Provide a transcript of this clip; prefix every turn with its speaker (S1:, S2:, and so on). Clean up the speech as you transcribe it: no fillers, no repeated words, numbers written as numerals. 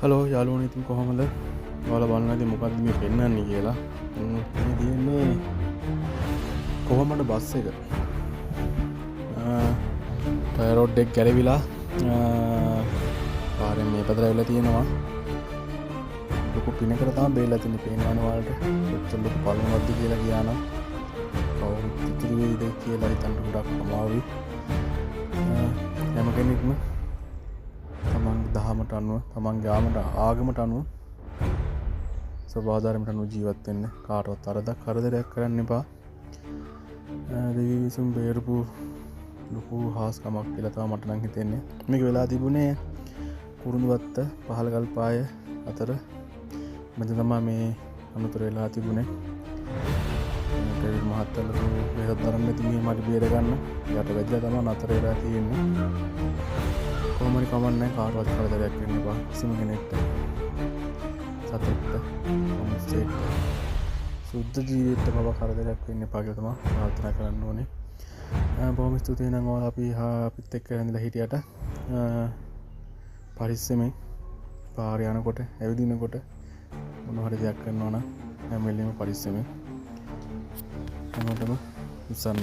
S1: Hello යාළුවනේ ඉතින් කොහොමද? ඔයාලා බලනවා ඉතින් මොකද්ද මේ පෙන්වන්නේ කියලා. මේ තියෙන්නේ කොහොමද බස් එක. ටයර් රෝඩ් එක ගැලවිලා පාරෙන් මේ පැත්තට ඇවිල්ලා තියෙනවා. ලොකු පිනකට තමයි බේරලා තින්නේ පේනවනේ ඔයාලට. කොච්චර ලොකු පල්ලමක්ද කියලා කියනවා. කවුරුත් ඉතුරු වෙයිද කියලා හිතන්න ගොඩක් අමාරුයි. හැම කෙනෙක්ම තමන්ගේ දහමට අනුව තමන්ගේ ආගමට අනුව ස්වභාවධර්මයට අනුව ජීවත් වෙන්න. කාටවත් කරදරයක් කරන්න එපා. දෙවි විසින් බේරපු ලොකු හාස්කමක් කියලා තමයි මට නම් හිතෙන්නේ. මේක වෙලා තිබුණේ කුරුඳුවත්ත පහළගල් පාය අතර මැද තමයි මේ අනුතර වෙලා තිබුණේ. ඒකේ මහත්තයලු බේරත් දරන්න නැති මේ මඩ බේර ගන්න යට වැජ්ජා තමයි නතර වෙලා තියෙන්නේ. කොහොමරි කමන්නේ කාටවත් කරදරයක් වෙන්න එපා කිසිම කෙනෙක්ට. සතෙක්ට මොනසෙක්ට සුද්ධ ජීවිතයට පවා කරදරයක් වෙන්න එපා කියලා තමයි ප්‍රාර්ථනා කරන්න ඕනේ. බොහොම ස්තුතියි නම් ඔයාලා අපිත් එක්ක ඉඳලා හිටියට. පරිස්සමෙන් පාර යනකොට ඇවිදිනකොට මොන හරි දෙයක් කරනවා නම් හැම වෙලෙම පරිස්සමෙන්. හැමෝටම උත්සාහ